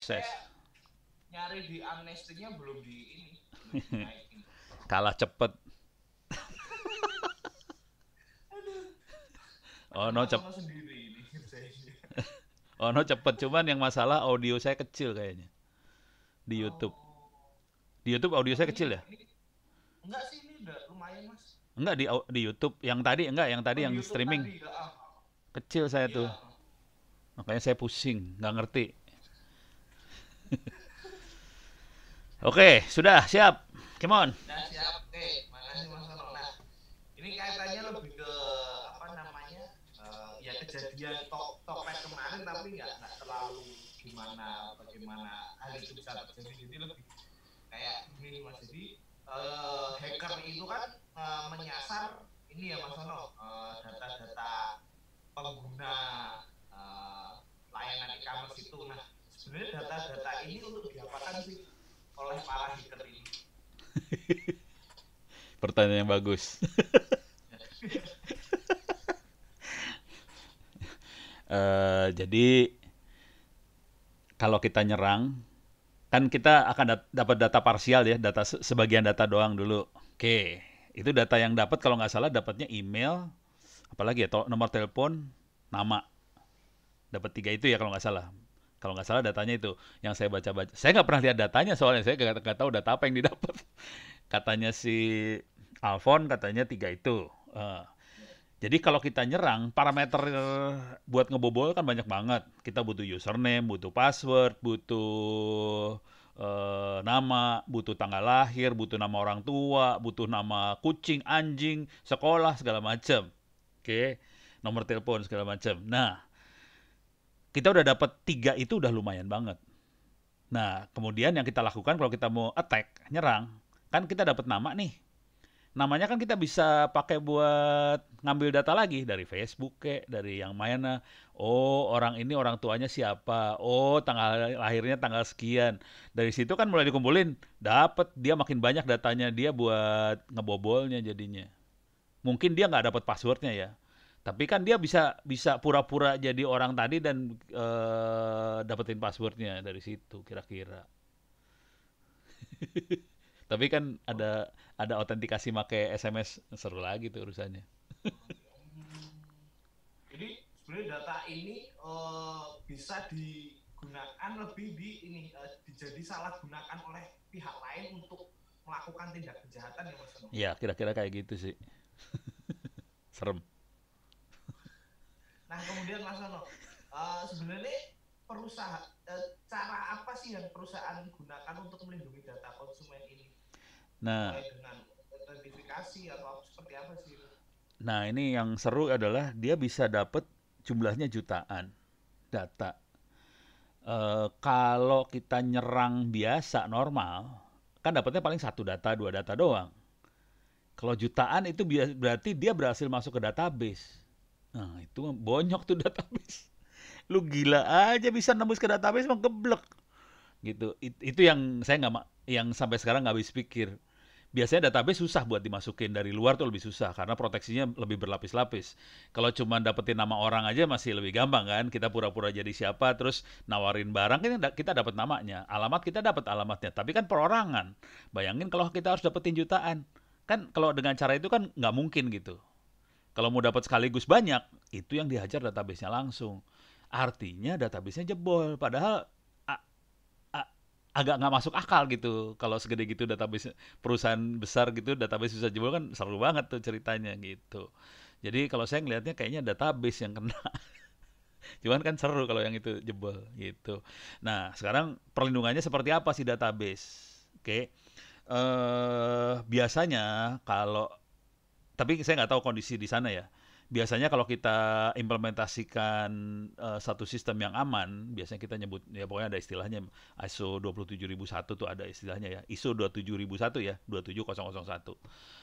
Saya Ses. nyari di amnestinya belum dinaikin. Kalah cepet. Aduh, Oh padahal no Mas cep Ono sendiri ini saya. Oh no cepet, cuman yang masalah audio saya kecil kayaknya di YouTube. Oh, Di YouTube audio tapi saya kecil ya? ini enggak sih, ini udah lumayan Mas. Enggak di YouTube. Yang tadi enggak, yang tadi Oh, di yang YouTube streaming. tadi ya. Kecil saya Iya. tuh. Makanya saya pusing, nggak ngerti. Oke, sudah siap. Come on. Nah, siap. Oke, makasih Mas Ono. Nah, ini kaitannya lebih ke apa namanya? Ya kejadian topet kemarin, tapi nggak terlalu bagaimana hal itu bisa terjadi. Jadi lebih kayak gini Mas. Jadi hacker itu kan menyasar ini ya Mas Ono, data-data pengguna uh, layanan e-commerce itu. Nah, sebenarnya data-data ini untuk diapakan sih oleh para hacker ini? Pertanyaan yang bagus. Jadi kalau kita nyerang, kan kita akan dapat data parsial ya, data sebagian data doang dulu. Oke, itu data yang dapat kalau nggak salah dapatnya email, apalagi ya nomor telepon, nama. Dapat tiga itu ya kalau nggak salah. Kalau nggak salah datanya itu yang saya baca-baca. Saya nggak pernah lihat datanya soalnya saya nggak tahu data apa yang didapat. Katanya si Alfon katanya tiga itu. Jadi kalau kita nyerang, parameter buat ngebobol kan banyak banget. Kita butuh username, butuh password, butuh nama, butuh tanggal lahir, butuh nama orang tua, butuh nama kucing, anjing, sekolah, segala macam. Oke, nomor telepon segala macam. Nah, kita udah dapat tiga itu udah lumayan banget. Nah, kemudian yang kita lakukan kalau kita mau attack, nyerang, kan kita dapat nama nih. Namanya kan kita bisa pakai buat ngambil data lagi dari Facebook kek, dari yang mana. Oh, orang ini orang tuanya siapa? Oh, tanggal lahirnya tanggal sekian. Dari situ kan mulai dikumpulin, dapat dia makin banyak datanya dia buat ngebobolnya jadinya. Mungkin dia nggak dapat passwordnya ya. Tapi kan dia bisa bisa pura-pura jadi orang tadi dan dapetin passwordnya dari situ kira-kira. Tapi kan Oh, ada autentikasi make SMS seru lagi tuh urusannya. jadi sebenarnya data ini bisa digunakan lebih di ini dijadi salah gunakan oleh pihak lain untuk melakukan tindak kejahatan ya Mas Ono. Ya, kira-kira kayak gitu sih. Serem. Nah, kemudian Mas Ono, sebenarnya perusahaan cara apa sih yang perusahaan gunakan untuk melindungi data konsumen ini? Nah, Mulai dengan identifikasi atau seperti apa sih itu? nah ini yang seru adalah dia bisa dapet jumlahnya jutaan data. Kalau kita nyerang biasa normal, kan dapatnya paling satu data, dua data doang. Kalau jutaan itu berarti dia berhasil masuk ke database. Nah, itu bonyok tuh database. Lu gila aja bisa nembus ke database mah geblek gitu. Itu yang saya nggak yang sampai sekarang nggak habis pikir. Biasanya database susah buat dimasukin dari luar tuh lebih susah karena proteksinya lebih berlapis-lapis. Kalau cuma dapetin nama orang aja masih lebih gampang kan. Kita pura-pura jadi siapa terus nawarin barang kita dapat namanya, alamat kita dapat alamatnya. Tapi kan perorangan. Bayangin kalau kita harus dapetin jutaan. Kan kalau dengan cara itu kan nggak mungkin gitu. Kalau mau dapat sekaligus banyak, itu yang dihajar database-nya langsung. Artinya database-nya jebol. Padahal agak nggak masuk akal gitu. Kalau segede gitu database perusahaan besar gitu, database bisa jebol kan seru banget tuh ceritanya gitu. Jadi kalau saya ngelihatnya kayaknya database yang kena. Cuman kan seru kalau yang itu jebol gitu. Nah, sekarang perlindungannya seperti apa sih database? Oke. Biasanya kalau tapi saya nggak tahu kondisi di sana ya. Biasanya kalau kita implementasikan satu sistem yang aman, biasanya kita nyebut ya pokoknya ada istilahnya ISO 27001 tuh ada istilahnya ya. ISO 27001 ya, 27001.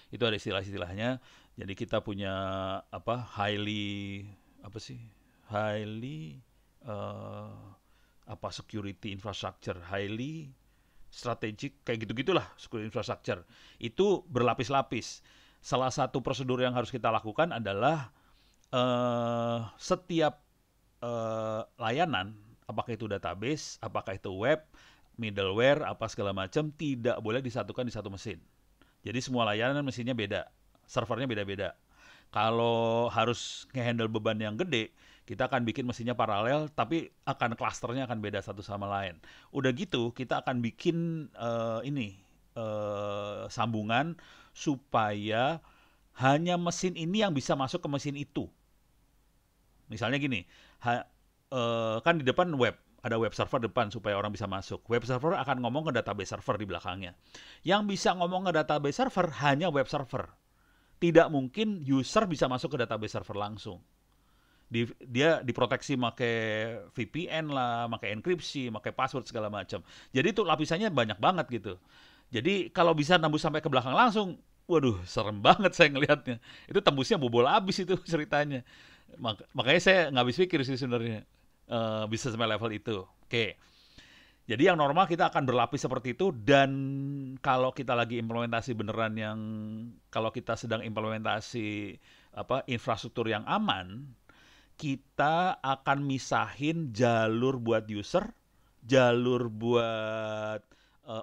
Itu ada istilah-istilahnya. Jadi kita punya apa? Apa sih? Highly eh, apa security infrastructure, highly strategic kayak gitu-gitulah security infrastructure. Itu berlapis-lapis. Salah satu prosedur yang harus kita lakukan adalah setiap layanan apakah itu database, apakah itu web, middleware, apa segala macam, tidak boleh disatukan di satu mesin. Jadi semua layanan mesinnya beda, servernya beda-beda. Kalau harus nge-handle beban yang gede, kita akan bikin mesinnya paralel, tapi klasternya akan beda satu sama lain. Udah gitu, kita akan bikin sambungan supaya hanya mesin ini yang bisa masuk ke mesin itu. Misalnya gini, kan di depan web, ada web server depan supaya orang bisa masuk. Web server akan ngomong ke database server di belakangnya. Yang bisa ngomong ke database server hanya web server. Tidak mungkin user bisa masuk ke database server langsung. Dia diproteksi pakai VPN lah, pakai enkripsi, pakai password segala macam. Jadi itu lapisannya banyak banget gitu. Jadi kalau bisa nembus sampai ke belakang langsung, waduh serem banget saya ngelihatnya. Itu tembusnya bobol abis itu ceritanya. Makanya saya nggak habis pikir sih sebenarnya bisa sampai level itu. Oke. Jadi yang normal kita akan berlapis seperti itu, dan kalau kita lagi implementasi beneran yang kalau kita sedang implementasi infrastruktur yang aman, kita akan misahin jalur buat user, jalur buat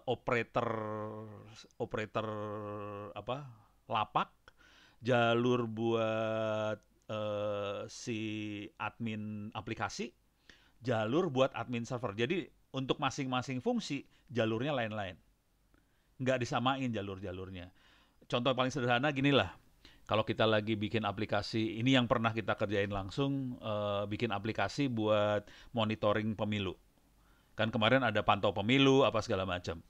operator lapak, jalur buat si admin aplikasi, jalur buat admin server. Jadi untuk masing-masing fungsi jalurnya lain-lain, nggak disamain jalur-jalurnya. Contoh paling sederhana ginilah, kalau kita lagi bikin aplikasi, ini yang pernah kita kerjain langsung, bikin aplikasi buat monitoring pemilu. Kan kemarin ada pantau pemilu apa segala macam.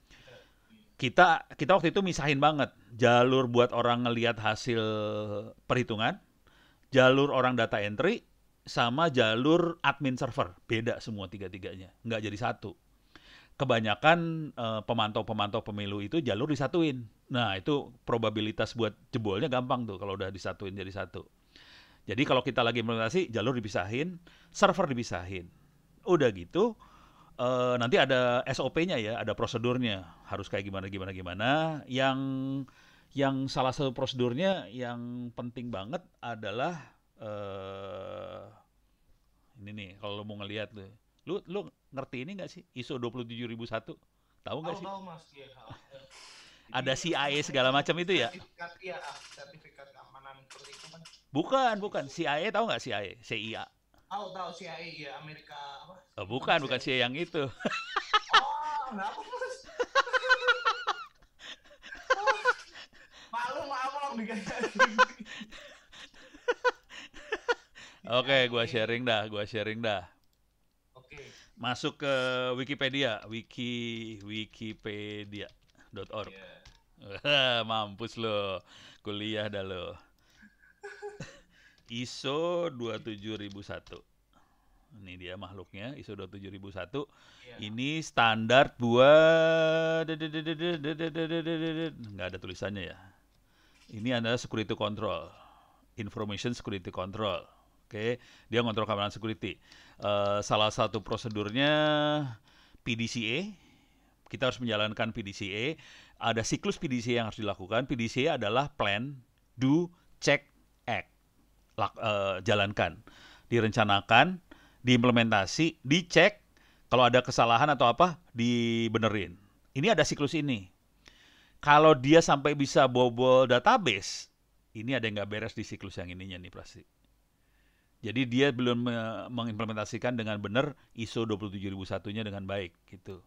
Kita waktu itu misahin banget jalur buat orang ngelihat hasil perhitungan, jalur orang data entry, sama jalur admin server. Beda semua tiga-tiganya, nggak jadi satu. Kebanyakan pemantau-pemantau pemilu itu jalur disatuin. Nah, itu probabilitas buat jebolnya gampang tuh kalau udah disatuin jadi satu. Jadi kalau kita lagi implementasi, jalur dipisahin, server dipisahin. Udah gitu, nanti ada SOP-nya ya, ada prosedurnya. Harus kayak gimana. Yang salah satu prosedurnya yang penting banget adalah ini nih, kalau lo mau ngelihat tuh. Lu ngerti ini nggak sih? ISO 27001? Tahu nggak sih? Tahu Mas, ya. Ada CIA segala macam itu ya? Sertifikat keamanan seperti itu kan. Bukan. CIA tahu nggak CIA? CIA. Tahu CIA ya, Amerika apa? Bukan CIA yang itu. Oh, kenapa Mas? Malu dikasih. Oke, gua sharing dah. Oke. Masuk ke Wikipedia, wikipedia.org. Yeah. Mampus lo, kuliah dah lo. ISO 27001. Ini dia makhluknya, ISO 27001. Yeah. Ini standar buat nggak ada tulisannya ya. Ini adalah security control, information security control. Oke, dia ngontrol keamanan security. Salah satu prosedurnya PDCA. Kita harus menjalankan PDCA. Ada siklus PDCA yang harus dilakukan. PDCA adalah plan, do, check, act. Jalankan, direncanakan, diimplementasi, dicek. Kalau ada kesalahan atau apa, dibenerin. Ini ada siklus ini. Kalau dia sampai bisa bobol database, ini ada yang nggak beres di siklus yang ininya nih pasti. Jadi dia belum mengimplementasikan dengan benar ISO 27001-nya dengan baik gitu.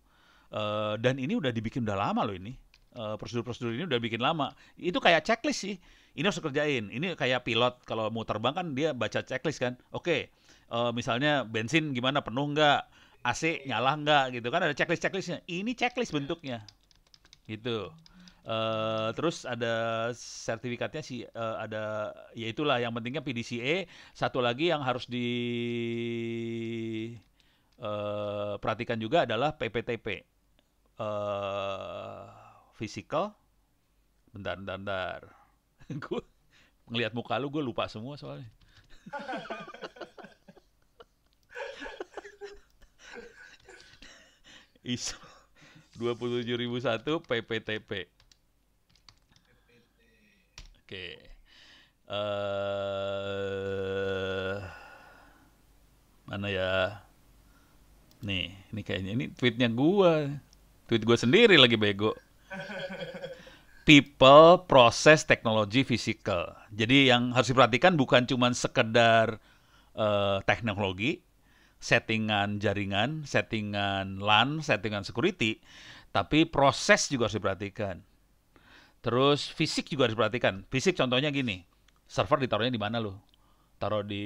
Dan ini udah dibikin udah lama loh ini. Prosedur-prosedur ini udah bikin lama. Itu kayak checklist sih. Ini harus kerjain. Ini kayak pilot kalau mau terbang kan dia baca checklist kan. Oke, misalnya bensin gimana, penuh nggak, AC nyala nggak gitu kan, ada checklistnya. Ini checklist bentuknya gitu. Terus ada sertifikatnya sih, ada ya itulah yang pentingnya PDCA. Satu lagi yang harus perhatikan juga adalah PPTP, physical. Bentar. Gue ngelihat muka lu, gue lupa semua soalnya. ISO 27001 PPTP. Oke. Mana ya? Nih, ini kayaknya ini tweetnya gua. Tweet gua sendiri lagi bego. People, process, teknologi, physical. Jadi yang harus diperhatikan bukan cuma sekedar teknologi, settingan jaringan, settingan LAN, settingan security, tapi proses juga harus diperhatikan. Terus fisik juga harus diperhatikan. Fisik contohnya gini, server ditaruhnya di mana lo? Taruh di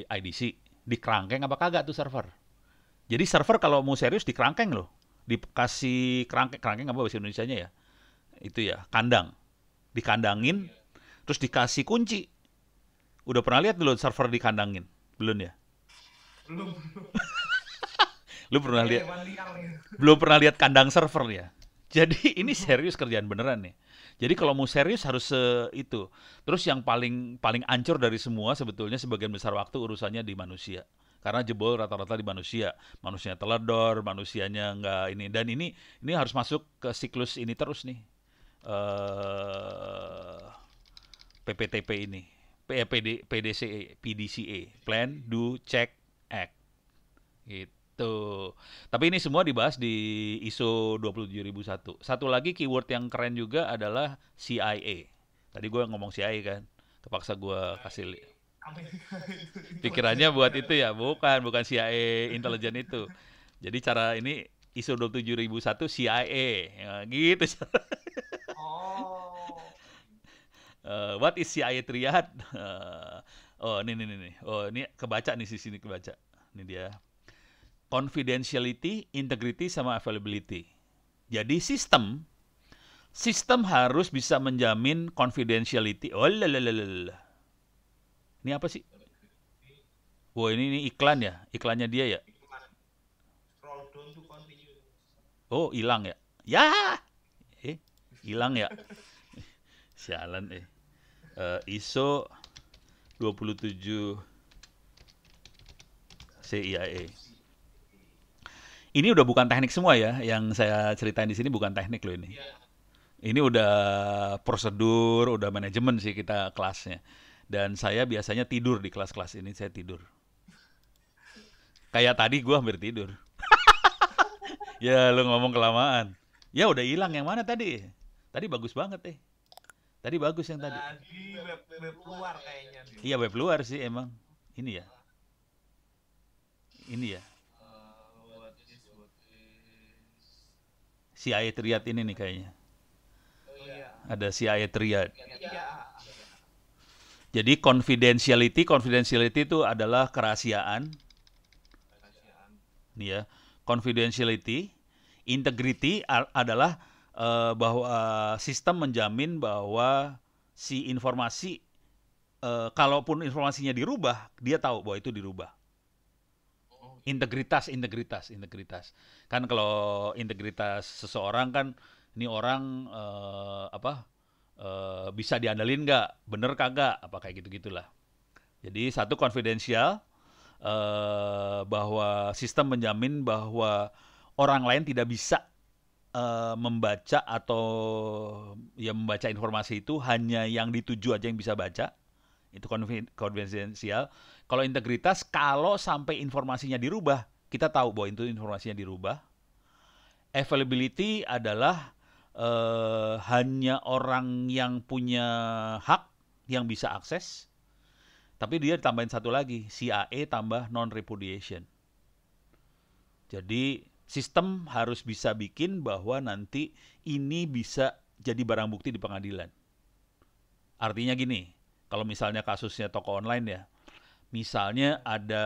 IDC, di kerangkeng apa kagak tuh server? Jadi server kalau mau serius di kerangkeng loh. Dikasih kerangkeng, kerangkeng apa bahasa Indonesianya ya? Itu ya, kandang. Dikandangin, Iya. terus dikasih kunci. Udah pernah lihat dulu server dikandangin? Belum ya? Belum belum. Lu pernah Kayak lihat? hewan liar gitu. Belum pernah lihat kandang server ya? Jadi ini serius kerjaan beneran nih. Jadi kalau mau serius harus itu. Terus yang paling paling ancur dari semua sebetulnya sebagian besar waktu urusannya di manusia. Karena jebol rata-rata di manusia. Manusianya teledor, manusianya nggak ini. Dan ini harus masuk ke siklus ini terus nih. PPTP ini. PDCA, PDCA. Plan, Do, Check, Act. Gitu. Tapi ini semua dibahas di ISO 27001. Satu lagi keyword yang keren juga adalah CIA. Tadi gue ngomong CIA kan. Terpaksa gue kasih Amerika itu intelijen pikirannya buat itu negara. ya, bukan CIA intelijen itu. Jadi cara ini ISO 27001 CIA. Ya, gitu. Oh, What is CIA triad? Oh, ini. Oh, ini kebaca nih sini kebaca. Ini dia. Confidentiality, integrity, sama availability. Jadi sistem harus bisa menjamin confidentiality. Oh, lalalala. Ini apa sih? Wah, ini iklan ya, iklannya dia ya. iklan. Scroll down to continue. Oh, hilang ya. Ya, hilang ya. Sialan ISO 27 CIA. Ini udah bukan teknik semua ya, yang saya ceritain di sini bukan teknik loh ini. Iya. Ini udah prosedur, udah manajemen sih kita kelasnya. Dan saya biasanya tidur di kelas-kelas ini, saya tidur. Kayak tadi gua hampir tidur. Ya lu ngomong kelamaan. Ya udah hilang yang mana tadi? Tadi bagus banget deh. Tadi bagus yang tadi. Tadi web web luar kayaknya nih. Iya web luar sih emang. Ini ya, ini ya. What is CIA Triad ini nih kayaknya. oh iya. Ada CIA Triad. Iya. Jadi confidentiality itu adalah kerahasiaan. Kerahasiaan. Nih ya, confidentiality, integrity adalah bahwa sistem menjamin bahwa si informasi kalaupun informasinya dirubah, dia tahu bahwa itu dirubah. Oh, Integritas. Kan kalau integritas seseorang kan ini orang bisa diandalin nggak, bener kagak, apa kayak gitu-gitulah. Jadi satu konfidensial, bahwa sistem menjamin bahwa orang lain tidak bisa membaca atau ya membaca informasi itu, hanya yang dituju aja yang bisa baca. Itu konfidensial. Kalau integritas, kalau sampai informasinya dirubah, kita tahu bahwa itu informasinya dirubah. Availability adalah hanya orang yang punya hak yang bisa akses. Tapi dia ditambahin satu lagi, CIA tambah non-repudiation. Jadi sistem harus bisa bikin bahwa nanti ini bisa jadi barang bukti di pengadilan. Artinya gini, kalau misalnya kasusnya toko online ya, misalnya ada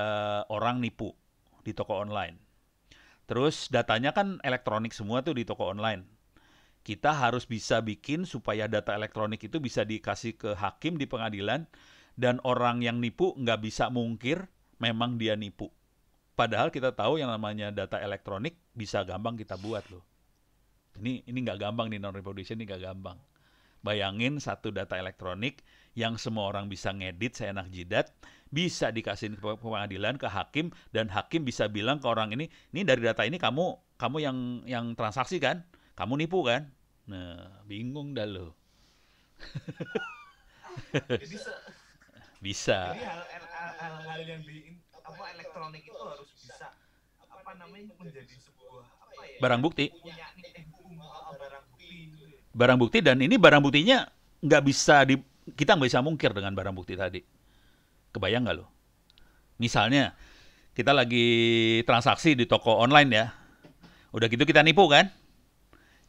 orang nipu di toko online. Terus datanya kan elektronik semua tuh di toko online. Kita harus bisa bikin supaya data elektronik itu bisa dikasih ke hakim di pengadilan, dan orang yang nipu nggak bisa mungkir memang dia nipu. Padahal kita tahu yang namanya data elektronik bisa gampang kita buat loh. Ini nggak gampang nih, non-repudiation ini nggak gampang. Bayangin satu data elektronik yang semua orang bisa ngedit seenak jidat, bisa dikasih ke pengadilan, ke hakim, dan hakim bisa bilang ke orang ini dari data ini kamu yang transaksi kan, kamu nipu kan. Nah, bingung dah lo. Jadi Bisa. jadi hal yang di apa elektronik itu harus bisa apa apa namanya menjadi sebuah apa ya Barang bukti. punya barang bukti gitu ya. Barang bukti, dan ini barang buktinya nggak bisa kita nggak bisa mungkir dengan barang bukti tadi. Kebayang nggak lo? Misalnya kita lagi transaksi di toko online ya, udah gitu kita nipu kan?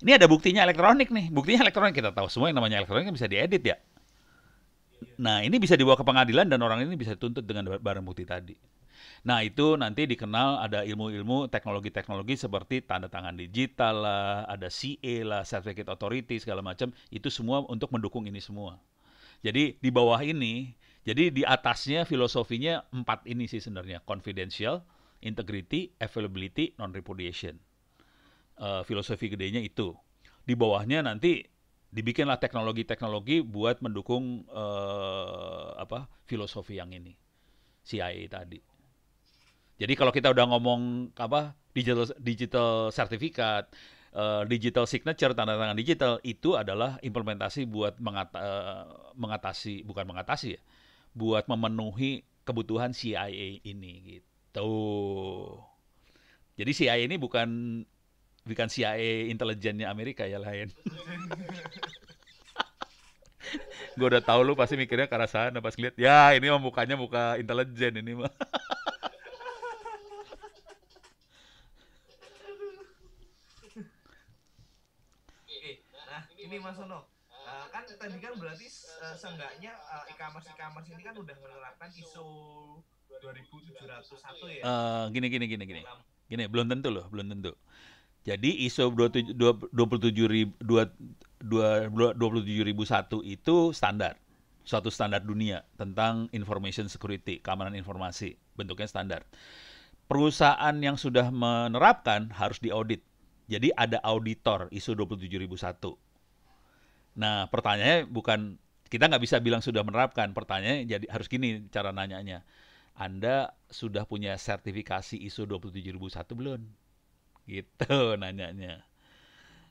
Ini ada buktinya elektronik nih, buktinya elektronik, kita tahu semua yang namanya elektronik bisa diedit ya. Nah ini bisa dibawa ke pengadilan dan orang ini bisa dituntut dengan barang bukti tadi. Nah itu nanti dikenal ada ilmu-ilmu teknologi-teknologi seperti tanda tangan digital lah, ada CA lah, Certificate Authority segala macam, itu semua untuk mendukung ini semua. Jadi di bawah ini, jadi di atasnya filosofinya 4 ini sih sebenarnya, confidential, integrity, availability, non-repudiation. Filosofi gedenya itu. Di bawahnya nanti dibikinlah teknologi-teknologi buat mendukung filosofi yang ini, CIA tadi. Jadi kalau kita udah ngomong digital sertifikat, digital signature, tanda tangan digital, itu adalah implementasi buat buat memenuhi kebutuhan CIA ini gitu. Jadi CIA ini bukan CIA intelijennya Amerika ya, lain. Gue udah tahu lu pasti mikirnya ke arah sana pas lihat, ya ini mah mukanya muka intelijen ini mah. Nah ini Mas Ono, kan tadi kan berarti seenggaknya e-commerce ini kan udah menerapkan ISO 2701 ya. Gini, belum tentu loh, belum tentu. Jadi ISO 27001 itu standar. Suatu standar dunia tentang information security, keamanan informasi. Bentuknya standar. Perusahaan yang sudah menerapkan harus diaudit. Jadi ada auditor ISO 27001. Nah, pertanyaannya bukan, kita nggak bisa bilang sudah menerapkan. Pertanyaannya jadi harus gini cara nanyanya. Anda sudah punya sertifikasi ISO 27001 belum? Gitu nanyanya.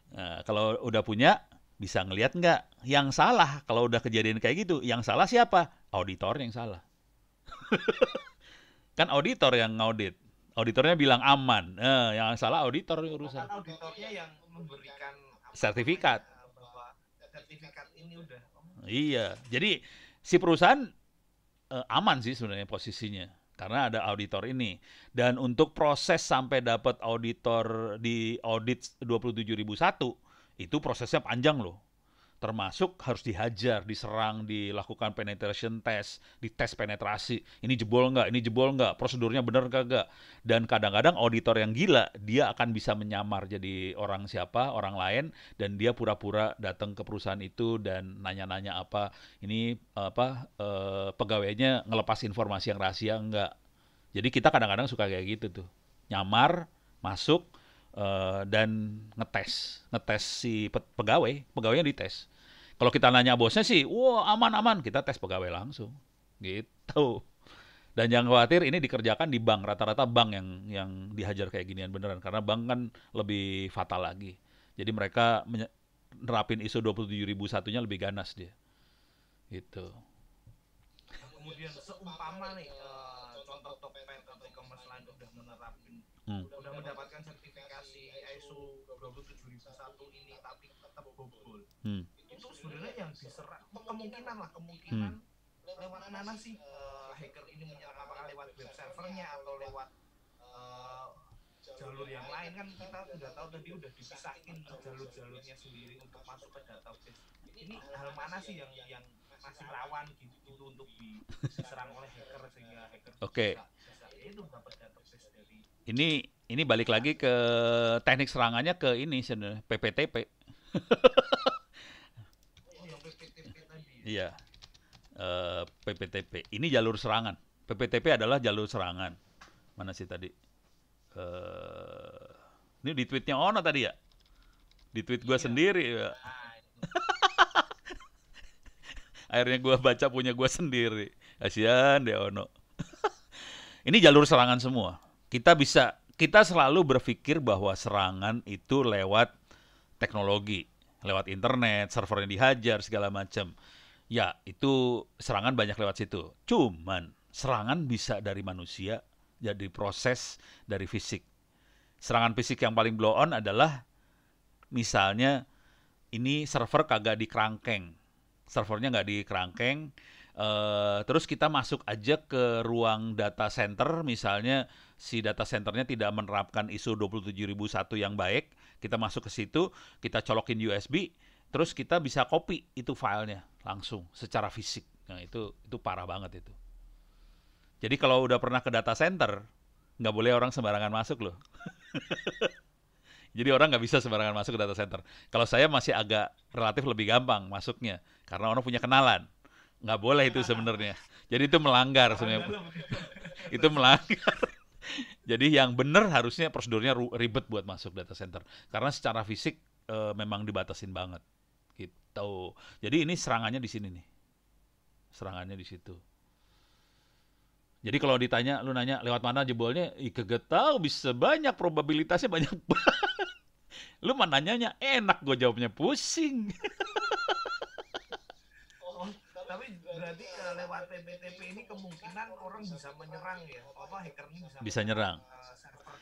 Nah, kalau udah punya, bisa ngelihat nggak? Yang salah, kalau udah kejadian kayak gitu, yang salah siapa? Auditor yang salah. Kan auditor yang ngaudit. Auditornya bilang aman. Yang salah auditor urusan. Kan auditornya yang memberikan sertifikat. Bahwa sertifikat ini udah. Iya, jadi si perusahaan aman sih sebenarnya posisinya. Karena ada auditor ini. Dan untuk proses sampai dapat auditor di audit 27001, itu prosesnya panjang loh. Termasuk harus dihajar, diserang, dilakukan penetration test, dites penetrasi. Ini jebol nggak, prosedurnya benar kagak. Dan kadang-kadang auditor yang gila, dia akan bisa menyamar jadi orang lain, dan dia pura-pura datang ke perusahaan itu dan nanya-nanya pegawainya ngelepas informasi yang rahasia enggak. Jadi kita kadang-kadang suka kayak gitu tuh. Nyamar, masuk, dan ngetes si pegawainya dites. Kalau kita nanya bosnya sih, wah aman, kita tes pegawai langsung, gitu. Dan jangan khawatir, ini dikerjakan di bank, rata-rata bank yang dihajar kayak ginian beneran, karena bank kan lebih fatal lagi. Jadi mereka nerapin ISO 27001-nya lebih ganas dia, gitu. Kemudian seumpama nih contoh Tokped atau e-commerce lain udah menerapin, udah mendapatkan sertifikasi ISO 27001 ini tapi tetap bobol. Itu sebenarnya yang diserang kemungkinan lewat mana sih hacker ini menyerang, apakah lewat web servernya atau lewat jalur yang lain? Kan kita sudah tahu tadi udah dipisahin jalur-jalurnya sendiri untuk masuk ke database. Ini hal mana sih yang masih rawan gitu untuk diserang oleh hacker sehingga hacker bisa itu dapat database dari ini balik lagi ke teknik serangannya ke ini sebenarnya PPTP. yang PPTP tadi. Iya. PPTP. Ini jalur serangan. PPTP adalah jalur serangan. Mana sih tadi? Ini di tweetnya Ono tadi ya? Di tweet gue sendiri ya. Akhirnya gue baca punya gue sendiri. Kasian deh Ono. Ini jalur serangan semua. Kita selalu berpikir bahwa serangan itu lewat teknologi, lewat internet, servernya dihajar segala macam. Ya, itu serangan banyak lewat situ. Cuman serangan bisa dari manusia, jadi proses dari fisik. Serangan fisik yang paling blow on adalah misalnya ini server kagak di kerangkeng, servernya nggak di kerangkeng, terus kita masuk aja ke ruang data center, misalnya si data centernya tidak menerapkan ISO 27001 yang baik, kita masuk ke situ, kita colokin USB, terus kita bisa copy itu filenya langsung secara fisik. Nah itu parah banget itu. Jadi kalau udah pernah ke data center, nggak boleh orang sembarangan masuk loh. Jadi orang nggak bisa sembarangan masuk ke data center. Kalau saya masih agak relatif lebih gampang masuknya, karena orang punya kenalan. Nggak boleh itu sebenarnya. Jadi itu melanggar Orang sebenarnya. dalam gitu. Itu melanggar. Jadi yang benar harusnya prosedurnya ribet buat masuk data center. Karena secara fisik memang dibatasin banget. Gitu. Jadi ini serangannya di sini nih. Serangannya di situ. Jadi kalau ditanya, lu nanya lewat mana jebolnya, kagak tahu, bisa banyak, probabilitasnya banyak. Lu mana nanyanya enak, gue jawabnya pusing. Oh, tapi berarti lewat TP-TP ini kemungkinan orang bisa menyerang ya, apa hacker ini bisa Bisa menyerang nyerang. server.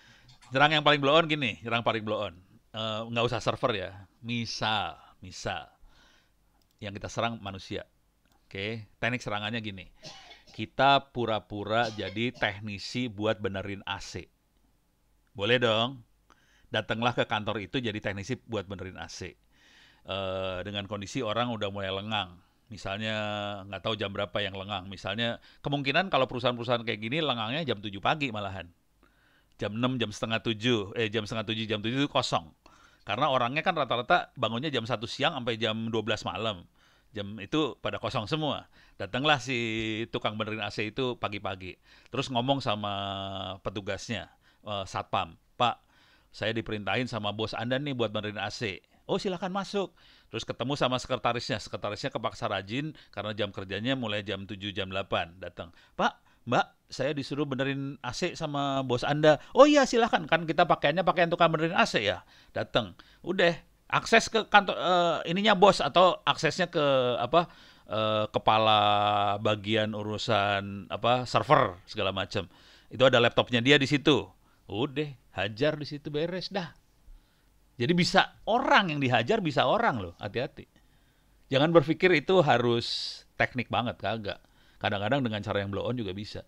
Nyerang yang paling blow on gini, nyerang paling blow on. Nggak usah server ya. Misal yang kita serang manusia. Oke, teknik serangannya gini. Kita pura-pura jadi teknisi buat benerin AC. Boleh dong. Datanglah ke kantor itu jadi teknisi buat benerin AC. Dengan kondisi orang udah mulai lengang. Misalnya nggak tahu jam berapa yang lengang. Misalnya kemungkinan kalau perusahaan-perusahaan kayak gini lengangnya jam 7 pagi malahan. Jam 6, jam setengah 7, jam setengah 7, jam 7 itu kosong. Karena orangnya kan rata-rata bangunnya jam 1 siang sampai jam 12 malam. Jam itu pada kosong semua. Datanglah si tukang benerin AC itu pagi-pagi. Terus ngomong sama petugasnya, satpam. Pak, saya diperintahin sama bos Anda nih buat benerin AC. Oh silakan masuk. Terus ketemu sama sekretarisnya. Sekretarisnya kepaksa rajin karena jam kerjanya mulai jam 7, jam 8. Datang. Pak, Mbak, saya disuruh benerin AC sama bos Anda. Oh iya silakan, kan kita pakaiannya pakaian tukang benerin AC ya. Datang. Udah, akses ke kantor ininya bos atau aksesnya ke apa kepala bagian urusan apa server segala macam. Itu ada laptopnya dia di situ. Udah, hajar di situ beres dah. Jadi bisa orang yang dihajar bisa orang loh, hati-hati. Jangan berpikir itu harus teknik banget, kagak. Kadang-kadang dengan cara yang blow on juga bisa.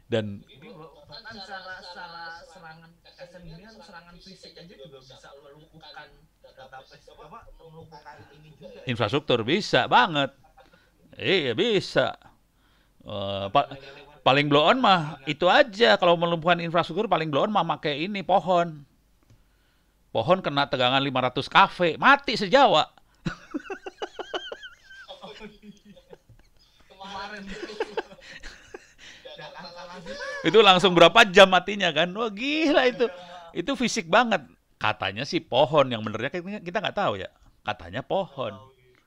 Dan Ini bahkan secara serangan SN ini kan serangan fisik aja juga bisa melumpuhkan database apa melumpuhkan ini juga ya. infrastruktur bisa banget. Iya bisa. Lewat Paling blow on mah jaringan. itu aja, kalau melumpuhkan infrastruktur paling blow on mah pakai ini pohon. Pohon kena tegangan 500 kV, mati sejawa. Kemarin Jakarta langsung Itu langsung berapa jam matinya kan? Wah gila itu. Itu fisik banget. Katanya sih pohon, yang benernya kita nggak tahu ya. Katanya nggak pohon. tahu gitu.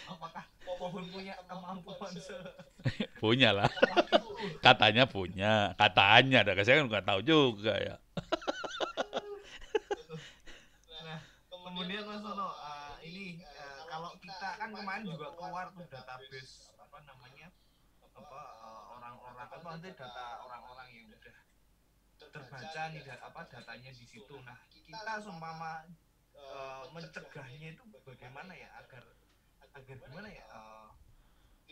Apakah pohon punya kemampuan Punya lah. sekuat itu? Katanya punya. Katanya. Saya kan nggak tahu juga ya. Nah, kemudian Mas Sono, ini kalau kita kan kemarin juga keluar tuh database apa namanya apa orang-orang apa nanti data orang-orang yang udah terbaca nih apa datanya di situ. Nah, kita seumpama mencegahnya itu bagaimana ya agar agar gimana ya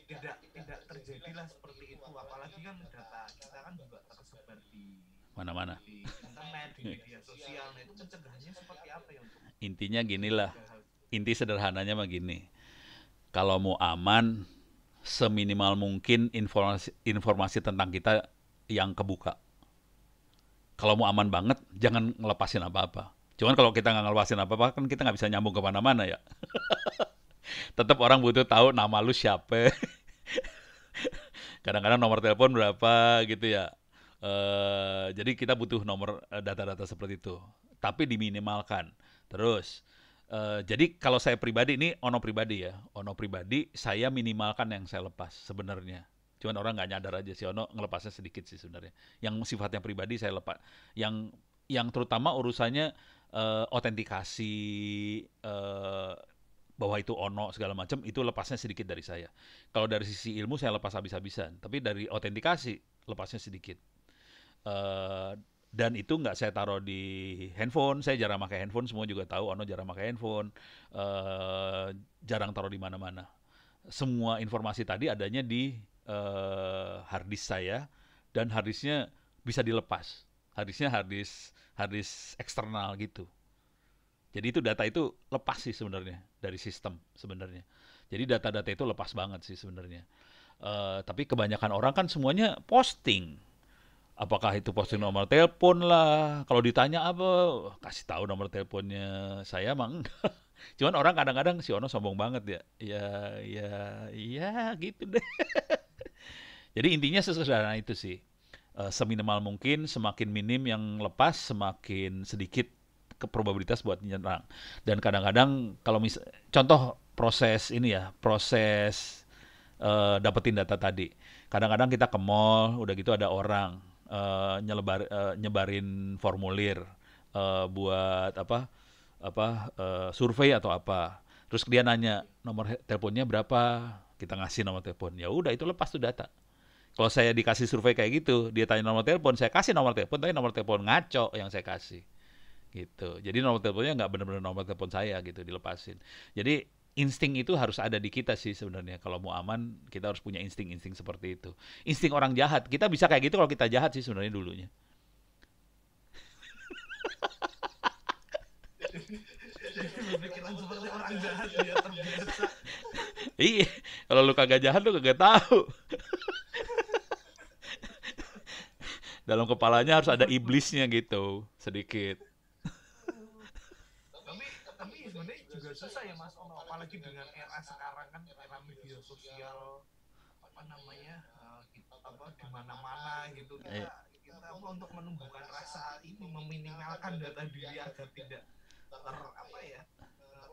tidak terjadilah seperti itu, apalagi kan data kita kan juga tersebar Mana-mana. di internet, di media sosial. Nah, itu pencegahannya seperti apa ya untuk Intinya ginilah. mencegah hal Inti sederhananya mah gini. Kalau mau aman, seminimal mungkin informasi tentang kita yang kebuka. Kalau mau aman banget, jangan ngelepasin apa-apa. Cuman kalau kita nggak ngelepasin apa-apa, kan kita nggak bisa nyambung kemana-mana ya. Tetap orang butuh tahu nama lu siapa. Kadang-kadang nomor telepon berapa gitu ya. Jadi kita butuh nomor data-data seperti itu. Tapi diminimalkan. Terus, jadi kalau saya pribadi, ini Ono pribadi ya. Ono pribadi, saya minimalkan yang saya lepas sebenarnya. Cuman orang nggak nyadar aja si Ono ngelepasnya sedikit sih sebenarnya. Yang sifatnya pribadi saya lepas. Yang terutama urusannya autentikasi, bahwa itu Ono segala macam, itu lepasnya sedikit dari saya. Kalau dari sisi ilmu saya lepas habis-habisan, tapi dari autentikasi lepasnya sedikit. Eh, dan itu nggak saya taruh di handphone. Saya jarang pakai handphone. Semua juga tahu. Ono jarang pakai handphone. Eh, Jarang taruh di mana-mana. Semua informasi tadi adanya di harddisk saya, dan harddisknya bisa dilepas. Harddisknya harddisk eksternal gitu. Jadi itu data itu lepas sih sebenarnya dari sistem sebenarnya. Jadi data-data itu lepas banget sih sebenarnya. Tapi kebanyakan orang kan semuanya posting. Apakah itu posting nomor telepon lah? Kalau ditanya apa, kasih tahu nomor teleponnya saya emang. Cuman orang kadang-kadang si Ono sombong banget ya. Ya, ya, ya gitu deh. Jadi intinya sesederhana itu sih. Seminimal mungkin, semakin minim yang lepas, semakin sedikit ke probabilitas buat nyerang. Dan kadang-kadang kalau contoh proses ini ya, proses dapetin data tadi. Kadang-kadang kita ke mall, udah gitu ada orang nyebarin formulir buat survei atau apa. Terus dia nanya nomor teleponnya berapa, kita ngasih nomor telepon. Ya udah itu lepas tuh data. Kalau saya dikasih survei kayak gitu, dia tanya nomor telepon, saya kasih nomor telepon, tapi nomor telepon ngaco yang saya kasih. Gitu. Jadi nomor teleponnya nggak benar-benar nomor telepon saya gitu, dilepasin. Jadi insting itu harus ada di kita sih sebenarnya. Kalau mau aman, kita harus punya insting-insting seperti itu. Insting orang jahat, kita bisa kayak gitu kalau kita jahat sih sebenarnya dulunya. Jadi berpikiran seperti orang jahat dia terbiasa. Iya, kalau lu kagak jahat lu kagak tahu. Dalam kepalanya harus ada iblisnya gitu, sedikit. Tapi sebenarnya juga susah ya Mas Ono, apalagi dengan era sekarang kan, era media sosial apa namanya, kita di mana-mana gitu, Eh, kita apa untuk menumbuhkan rasa ini, meminimalkan data diri agar tidak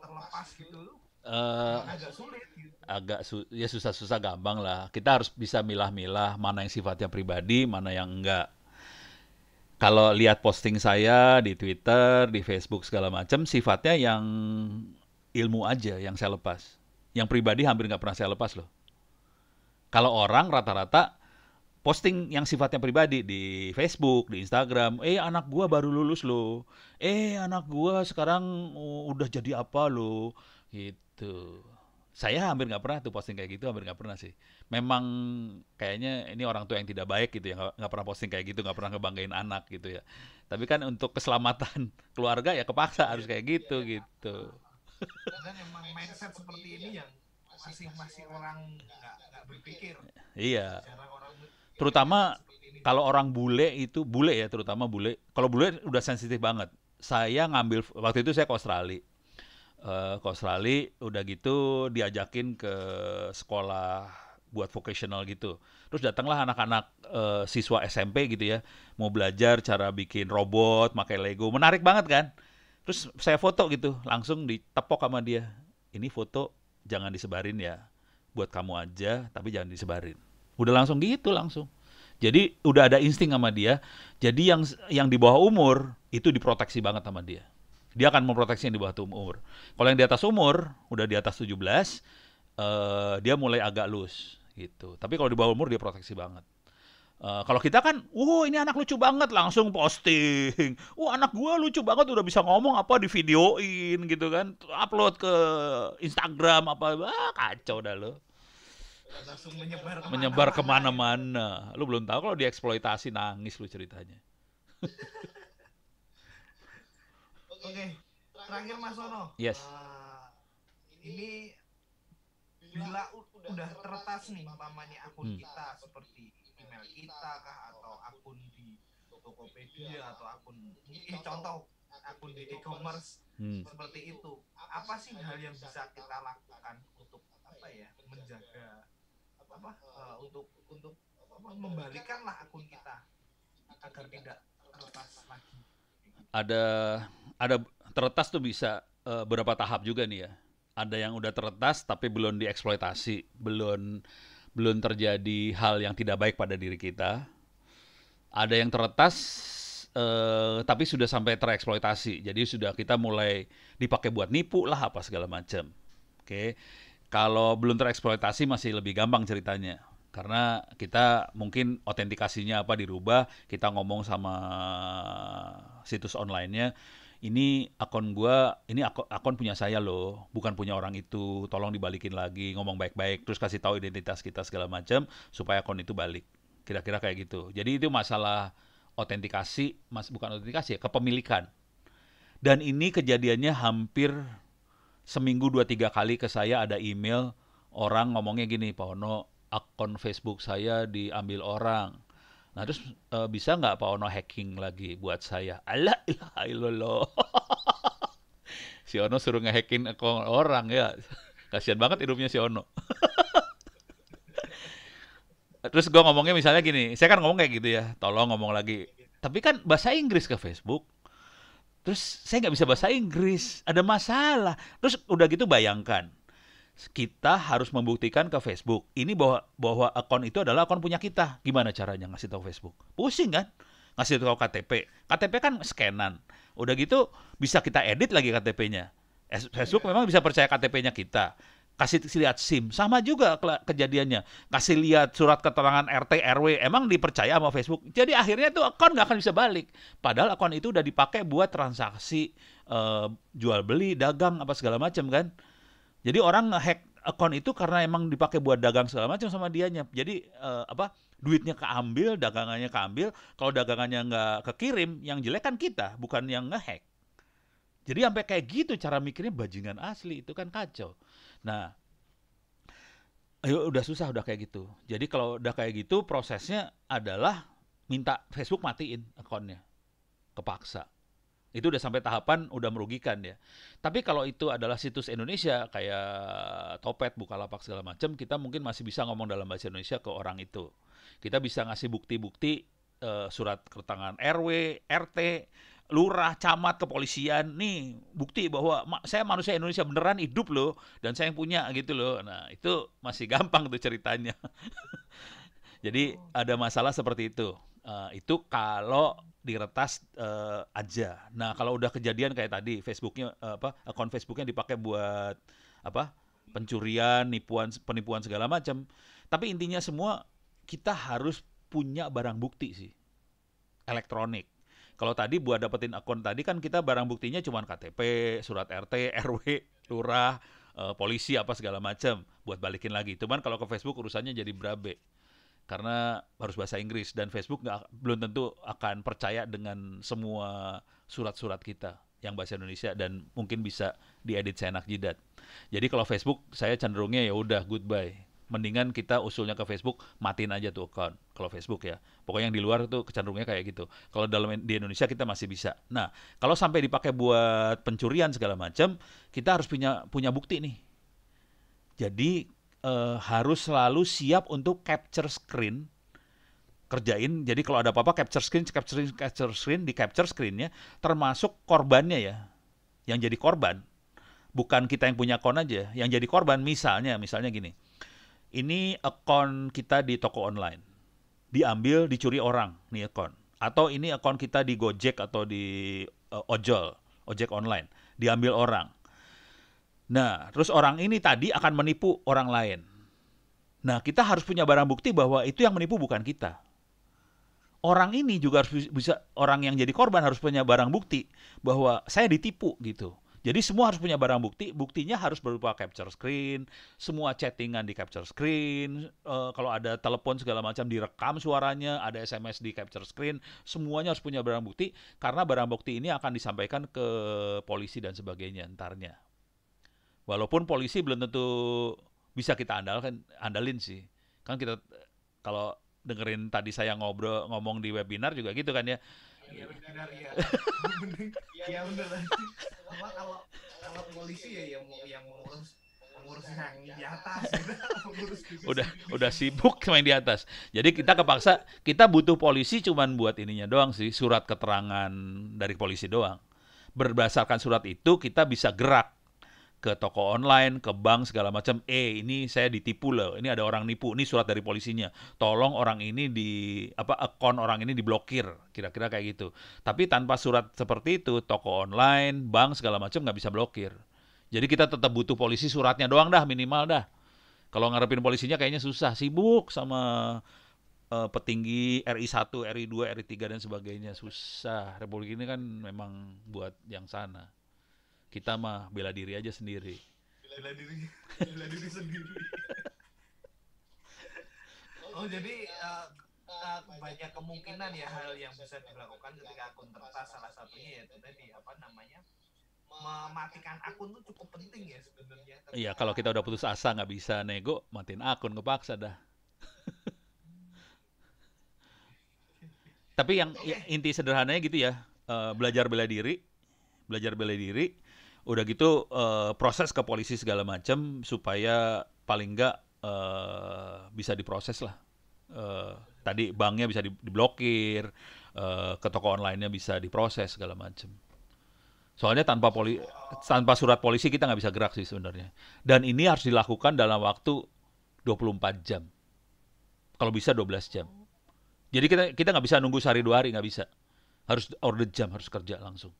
terlepas gitu, eh, agak sulit gitu. ya susah-susah gampang lah. Kita harus bisa milah-milah mana yang sifatnya pribadi, mana yang enggak. Kalau lihat posting saya di Twitter, di Facebook segala macam, sifatnya yang ilmu aja yang saya lepas. Yang pribadi hampir nggak pernah saya lepas loh. Kalau orang rata-rata posting yang sifatnya pribadi di Facebook, di Instagram, anak gua baru lulus loh, anak gua sekarang udah jadi apa loh, gitu. Saya hampir nggak pernah tuh posting kayak gitu, hampir nggak pernah sih. Memang kayaknya ini orang tua yang tidak baik gitu ya, nggak pernah posting kayak gitu, nggak pernah ngebanggain anak gitu ya. Tapi kan untuk keselamatan keluarga ya kepaksa harus kayak gitu gitu. Dan emang mindset seperti ini yang masih orang nggak berpikir, Iya. jarang orang berpikir Terutama seperti ini. kalau orang bule itu bule ya, terutama bule. Kalau bule udah sensitif banget. Saya ngambil waktu itu saya ke Australia. Ke Australia udah gitu diajakin ke sekolah buat vocational gitu. Terus datanglah anak-anak siswa SMP gitu ya, mau belajar cara bikin robot, pakai Lego. Menarik banget kan? Terus saya foto gitu, langsung ditepok sama dia. Ini foto jangan disebarin ya. Buat kamu aja, tapi jangan disebarin. Udah langsung gitu langsung. Jadi udah ada insting sama dia. Jadi yang di bawah umur itu diproteksi banget sama dia. Dia akan memproteksi yang di bawah umur. Kalau yang di atas umur, udah di atas 17, dia mulai agak loose gitu. Tapi kalau di bawah umur dia proteksi banget. Kalau kita kan, ini anak lucu banget, langsung posting. Anak gua lucu banget, udah bisa ngomong apa di videoin gitu kan, upload ke Instagram apa, kacau dah lo. Langsung menyebar Menyebar kemana-mana gitu. kemana-mana. Lu belum tahu kalau dieksploitasi nangis lu ceritanya. Oke, terakhir Mas Ono, Yes. ini bila udah teretas nih umpamanya akun kita, seperti email kita kah, atau akun di Tokopedia, atau akun contoh akun di e-commerce seperti itu, apa sih hal yang bisa kita lakukan untuk menjaga untuk membalikanlah akun kita agar tidak teretas lagi? Ada ada teretas tuh bisa berapa tahap juga nih ya. Ada yang udah teretas tapi belum dieksploitasi, belum terjadi hal yang tidak baik pada diri kita. Ada yang teretas tapi sudah sampai tereksploitasi. Jadi sudah kita mulai dipakai buat nipu lah apa segala macam. Oke. Kalau belum tereksploitasi masih lebih gampang ceritanya. Karena kita mungkin autentikasinya apa dirubah, kita ngomong sama situs online-nya, ini akun gua, ini akun punya saya loh, bukan punya orang itu, tolong dibalikin lagi, ngomong baik-baik, terus kasih tahu identitas kita segala macam supaya akun itu balik. Kira-kira kayak gitu. Jadi itu masalah autentikasi, bukan autentikasi ya, kepemilikan. Dan ini kejadiannya hampir seminggu 2-3 kali ke saya ada email orang ngomongnya gini, Pak Ono, akun Facebook saya diambil orang. Nah terus bisa nggak Pak Ono hacking lagi buat saya? Alah ilaha illallah. Si Ono suruh ngehacking akun orang ya. Kasihan banget hidupnya si Ono. Terus gue ngomongnya misalnya gini, saya kan ngomong kayak gitu ya, tolong ngomong lagi. Tapi kan bahasa Inggris ke Facebook. Terus saya nggak bisa bahasa Inggris, ada masalah. Terus udah gitu bayangkan, kita harus membuktikan ke Facebook ini bahwa akun itu adalah akun punya kita. Gimana caranya ngasih tahu Facebook? Pusing kan? Ngasih tahu KTP. KTP kan scanan. Udah gitu bisa kita edit lagi KTP-nya. Facebook memang bisa percaya KTP-nya kita. Kasih lihat SIM, sama juga kejadiannya. Kasih lihat surat keterangan RT RW, emang dipercaya sama Facebook. Jadi akhirnya tuh akun nggak akan bisa balik. Padahal akun itu udah dipakai buat transaksi jual beli, dagang apa segala macam kan. Jadi orang nge-hack akun itu karena emang dipakai buat dagang segala macam sama dianya. Jadi duitnya keambil, dagangannya keambil. Kalau dagangannya nggak kekirim, yang jelek kan kita, bukan yang nge-hack. Jadi sampai kayak gitu cara mikirnya bajingan asli, itu kan kacau. Nah, ayo udah susah udah kayak gitu. Jadi kalau udah kayak gitu prosesnya adalah minta Facebook matiin akunnya, kepaksa. Itu udah sampai tahapan udah merugikan ya. Tapi kalau itu adalah situs Indonesia kayak Topet, Bukalapak segala macam, kita mungkin masih bisa ngomong dalam bahasa Indonesia ke orang itu. Kita bisa ngasih bukti-bukti surat keterangan RW, RT, lurah, camat, kepolisian, nih bukti bahwa saya manusia Indonesia beneran hidup loh dan saya yang punya gitu loh. Nah itu masih gampang tuh ceritanya. Jadi ada masalah seperti itu. Itu kalau diretas aja. Nah kalau udah kejadian kayak tadi, Facebooknya akun Facebooknya dipakai buat apa? Pencurian, penipuan segala macam. Tapi intinya semua kita harus punya barang bukti sih, elektronik. Kalau tadi buat dapetin akun tadi kan kita barang buktinya cuma KTP, surat RT, RW, lurah, polisi apa segala macam buat balikin lagi. Cuman kalau ke Facebook urusannya jadi berabe karena harus bahasa Inggris dan Facebook belum tentu akan percaya dengan semua surat-surat kita yang bahasa Indonesia dan mungkin bisa diedit seenak jidat. Jadi kalau Facebook saya cenderungnya ya udah goodbye. Mendingan kita usulnya ke Facebook, matiin aja tuh account. Kalau Facebook ya. Pokoknya yang di luar tuh kecenderungnya kayak gitu. Kalau di Indonesia kita masih bisa. Nah, kalau sampai dipakai buat pencurian segala macam, kita harus punya bukti nih. Jadi harus selalu siap untuk capture screen, kerjain. Jadi kalau ada apa-apa capture screen di capture screen-nya, termasuk korbannya ya. Yang jadi korban. Bukan kita yang punya akun aja. Yang jadi korban misalnya gini. Ini akun kita di toko online. Diambil, dicuri orang, nih akun. Atau ini akun kita di Gojek atau di ojek online. Diambil orang. Nah, terus orang ini tadi akan menipu orang lain. Nah, kita harus punya barang bukti bahwa itu yang menipu bukan kita. Orang ini juga harus bisa, orang yang jadi korban harus punya barang bukti bahwa saya ditipu gitu. Jadi semua harus punya barang bukti, buktinya harus berupa capture screen, semua chattingan di capture screen, kalau ada telepon segala macam direkam suaranya, ada SMS di capture screen, semuanya harus punya barang bukti, karena barang bukti ini akan disampaikan ke polisi dan sebagainya entarnya. Walaupun polisi belum tentu bisa kita andalin sih. Kan kita kalau dengerin tadi saya ngomong di webinar juga gitu kan ya. Iya benar ya. Iya benar. Kalau polisi ya yang mengurus yang di atas gitu. Udah sibuk main di atas. Jadi kita kepaksa, kita butuh polisi cuman buat ininya doang sih, surat keterangan dari polisi doang. Berdasarkan surat itu kita bisa gerak ke toko online, ke bank segala macam. Ini saya ditipu loh. Ini ada orang nipu. Ini surat dari polisinya. Tolong orang ini akun orang ini diblokir. Kira-kira kayak gitu. Tapi tanpa surat seperti itu, toko online, bank segala macam nggak bisa blokir. Jadi kita tetap butuh polisi suratnya doang dah minimal dah. Kalau ngarepin polisinya kayaknya susah, sibuk sama petinggi RI 1, RI 2, RI 3 dan sebagainya, susah. Republik ini kan memang buat yang sana. Kita mah bela diri aja sendiri. Bela diri, bela diri sendiri. Oh jadi banyak kemungkinan ya hal yang bisa dilakukan ketika akun tertas, salah satunya yaitu tadi apa namanya, mematikan akun tuh cukup penting ya sebenarnya. Iya, kalau kita udah putus asa nggak bisa nego, matiin akun kepaksa dah. Tapi yang inti sederhananya gitu ya, belajar bela diri, udah gitu proses ke polisi segala macam supaya paling nggak bisa diproses lah. Tadi banknya bisa diblokir, ke toko online-nya bisa diproses segala macam. Soalnya tanpa surat polisi kita nggak bisa gerak sih sebenarnya. Dan ini harus dilakukan dalam waktu 24 jam. Kalau bisa 12 jam. Jadi kita nggak bisa nunggu sehari 2 hari, nggak bisa. Harus order jam, harus kerja langsung.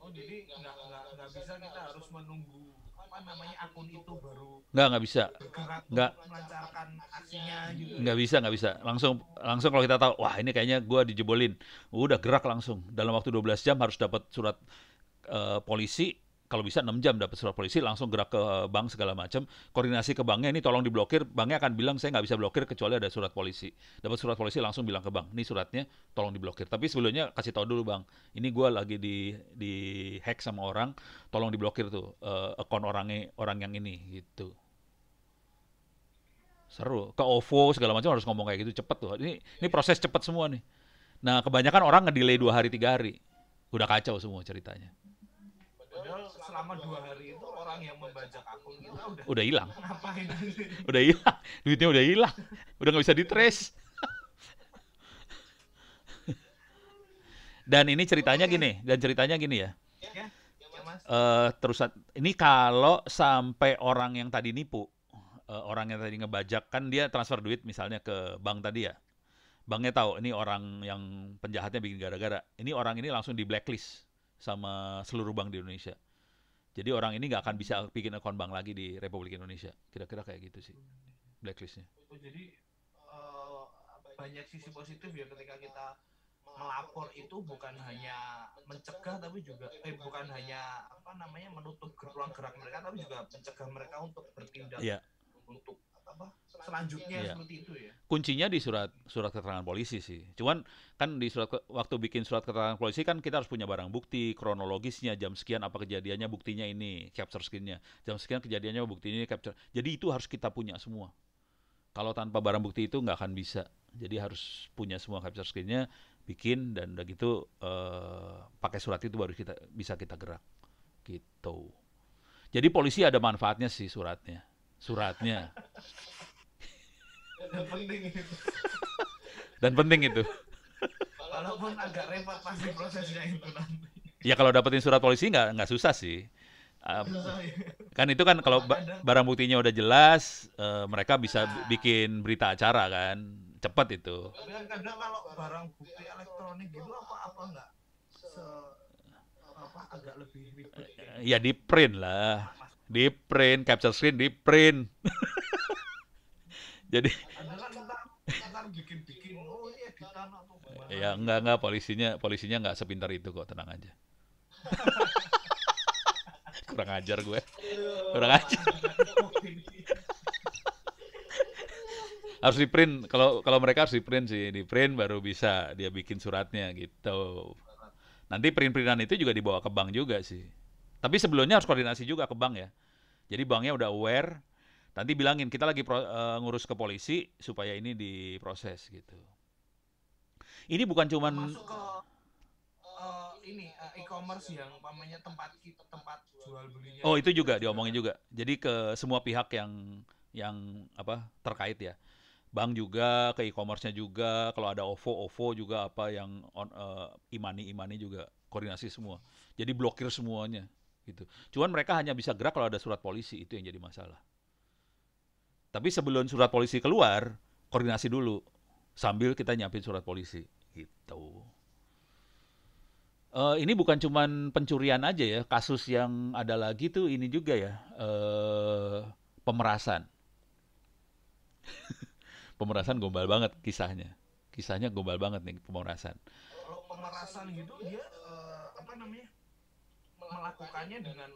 Oh jadi nggak bisa kita harus menunggu apa namanya akun itu baru Nggak bisa. bergerak Nggak, untuk melancarkan aksinya gitu. nggak bisa. Langsung kalau kita tahu, wah ini kayaknya gue dijebolin. Udah gerak langsung. Dalam waktu 12 jam harus dapat surat polisi. Kalau bisa 6 jam dapat surat polisi, langsung gerak ke bank segala macam. Koordinasi ke banknya, ini tolong diblokir. Banknya akan bilang, saya nggak bisa blokir kecuali ada surat polisi. Dapat surat polisi langsung bilang ke bank, ini suratnya tolong diblokir. Tapi sebelumnya kasih tahu dulu bang, ini gue lagi di hack sama orang, tolong diblokir tuh akun orang yang ini gitu. Seru. Ke OVO segala macam harus ngomong kayak gitu cepet tuh. Ini proses cepet semua nih. Nah kebanyakan orang ngedelay 2 hari 3 hari. Udah kacau semua ceritanya. Padahal selama 2 hari itu orang yang membajak akun kita Udah hilang. ngapain? Udah hilang. Duitnya udah hilang. Udah nggak bisa ditrace. Dan ceritanya gini ya. Ya, Mas. Terusan ini kalau sampai orang yang tadi nipu, orang yang tadi ngebajak kan dia transfer duit misalnya ke bank tadi ya. Banknya tahu ini orang yang penjahatnya bikin gara-gara. Ini orang ini langsung di blacklist sama seluruh bank di Indonesia. Jadi orang ini nggak akan bisa bikin akun bank lagi di Republik Indonesia. Kira-kira kayak gitu sih blacklistnya. Jadi banyak sisi positif ya ketika kita melapor itu, bukan hanya mencegah tapi juga bukan hanya apa namanya menutup ruang gerak mereka, tapi juga mencegah mereka untuk bertindak untuk apa selanjutnya seperti itu ya. Kuncinya di surat keterangan polisi sih. Cuman kan di waktu bikin surat keterangan polisi kan kita harus punya barang bukti, kronologisnya, jam sekian apa kejadiannya, buktinya ini, capture screen-nya. Jam sekian kejadiannya, buktinya ini, capture. Jadi itu harus kita punya semua. Kalau tanpa barang bukti itu nggak akan bisa. Jadi harus punya semua capture screen-nya, bikin, dan udah gitu pakai surat itu baru bisa kita gerak. Gitu. Jadi polisi ada manfaatnya sih suratnya. Dan penting itu. Walaupun agak repot pasti prosesnya itu nanti. Ya kalau dapetin surat polisi nggak susah sih. Kan itu kan kalau barang buktinya udah jelas, mereka bisa bikin berita acara kan, cepat itu. Tapi kan kadang kalau barang bukti elektronik gitu apa nggak agak lebih ribet. Ya di print lah. Di print, capture screen di print. Jadi ada kan ntar bikin oh ini editan atau gimana. Ya enggak polisinya nggak sepintar itu kok, tenang aja. Kurang ajar gue. Harus di print, kalau mereka harus di print sih, di print baru bisa dia bikin suratnya gitu. Nanti print-printan itu juga dibawa ke bank juga sih. Tapi sebelumnya harus koordinasi juga ke bank ya. Jadi banknya udah aware, nanti bilangin kita lagi ngurus ke polisi supaya ini diproses gitu. Ini bukan cuman masuk ke e-commerce yang umpamanya tempat jual belinya. Oh, itu juga diomongin juga. Jadi ke semua pihak yang apa terkait ya. Bank juga, ke e-commerce-nya juga, kalau ada OVO juga apa yang imani juga koordinasi semua. Jadi blokir semuanya gitu. Cuman mereka hanya bisa gerak kalau ada surat polisi, itu yang jadi masalah. Tapi sebelum surat polisi keluar, koordinasi dulu sambil kita nyiapin surat polisi gitu. Ini bukan cuman pencurian aja ya, kasus yang ada lagi tuh ini juga ya, pemerasan. Pemerasan gombal banget kisahnya. Kisahnya gombal banget nih pemerasan. Kalau pemerasan gitu dia apa namanya melakukannya dengan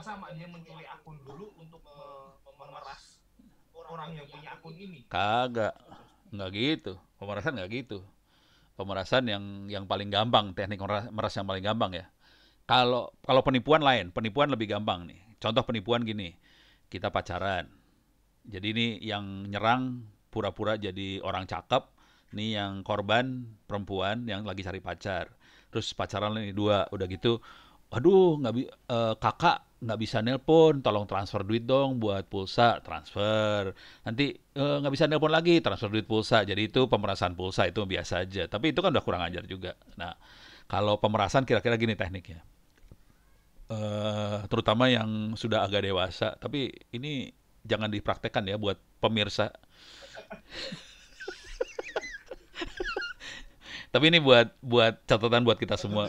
sama dia mencuri akun dulu untuk memeras orang yang punya akun ini. Kagak, nggak gitu. Pemerasan nggak gitu. Pemerasan yang paling gampang, teknik meras yang paling gampang ya. Kalau kalau penipuan lain, penipuan lebih gampang nih. Contoh penipuan gini, kita pacaran. Jadi ini yang nyerang pura-pura jadi orang cakep, nih yang korban perempuan yang lagi cari pacar. Terus pacaran ini dua, udah gitu, aduh kakak nggak bisa nelpon, tolong transfer duit dong buat pulsa, transfer. Nanti nggak bisa nelpon lagi, transfer duit pulsa. Jadi itu pemerasan pulsa itu biasa aja. Tapi itu kan udah kurang ajar juga. Nah, kalau pemerasan kira-kira gini tekniknya. Terutama yang sudah agak dewasa, tapi ini jangan dipraktekkan ya buat pemirsa. Tapi ini buat catatan buat kita semua.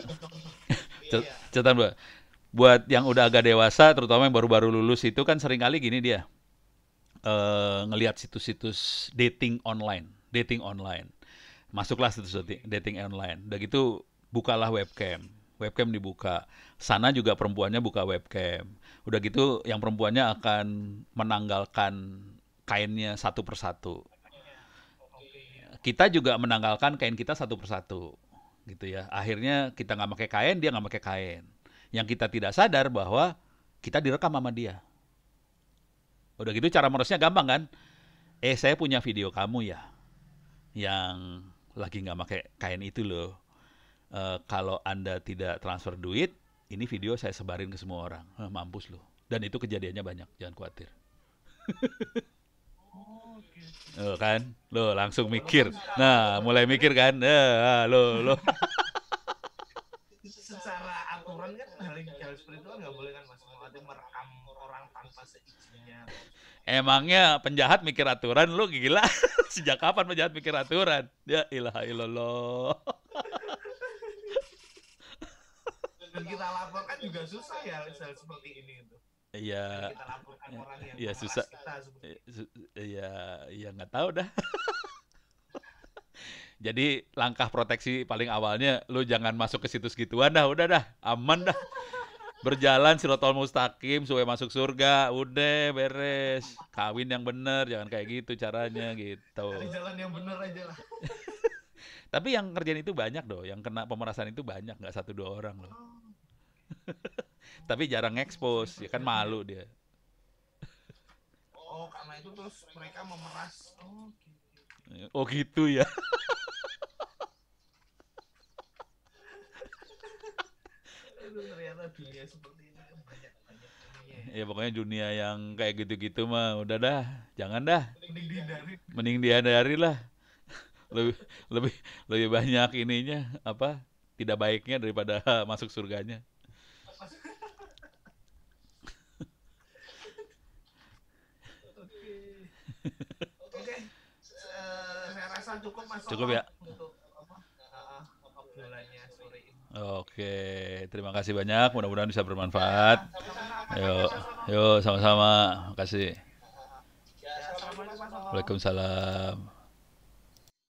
Iya. Catatan buat yang udah agak dewasa, terutama yang baru-baru lulus itu kan seringkali gini dia ngelihat situs-situs dating online. Masuklah situs dating online. Udah gitu bukalah webcam. Webcam dibuka. Sana juga perempuannya buka webcam. Udah gitu yang perempuannya akan menanggalkan kainnya satu persatu. Oke. Kita juga menanggalkan kain kita satu persatu. Gitu ya. Akhirnya kita nggak pakai kain, dia nggak pakai kain. Yang kita tidak sadar bahwa kita direkam sama dia. Udah gitu cara meresnya gampang kan? Saya punya video kamu ya, yang lagi nggak pakai kain itu loh. Kalau Anda tidak transfer duit, ini video saya sebarin ke semua orang. Mampus loh. Dan itu kejadiannya banyak, jangan khawatir. Oke. Kan? Lo langsung mikir. Walaupun Nah, mulai mikir kan? Lo. secara aturan kan hal seperti itu kan nggak boleh kan mas, mau ada merekam orang tanpa seizinnya. Emangnya penjahat mikir aturan? Lo gila? Sejak kapan penjahat mikir aturan? Ya ilaha illallah. Dan kita laporkan juga susah ya hal seperti ini itu. Iya, Kita laporkan orang yang iya memeras susah. kita seperti itu. Iya, iya nggak tahu dah. Jadi langkah proteksi paling awalnya lu jangan masuk ke situs gituan dah, udah dah, aman dah. Berjalan sirotol mustaqim supaya masuk surga, udah beres. Kawin yang bener, jangan kayak gitu caranya gitu. Cari jalan yang benar aja lah. Tapi yang kerjaan itu banyak doh, yang kena pemerasan itu banyak, nggak satu dua orang loh. Tapi jarang expose, ya kan malu dia. Oh karena itu terus mereka memeras. Oh gitu. Oh gitu ya. Itu ternyata dunia seperti ini kan banyak banyak ininya ya. Ya pokoknya dunia yang kayak gitu-gitu mah udah dah, jangan dah. Mending dihindari. Mending dihindari lah. Lebih lebih lebih banyak ininya apa? Tidak baiknya daripada masuk surganya. Oke. Oke. Saya rasa cukup mas Cukup Toto ya? untuk apa obrolannya sore ini. Oke, terima kasih banyak. Mudah-mudahan bisa bermanfaat. Sama-sama Yuk, mas Toto. yuk sama-sama. Makasih. Ya assalamualaikum mas Toto. Waalaikumsalam.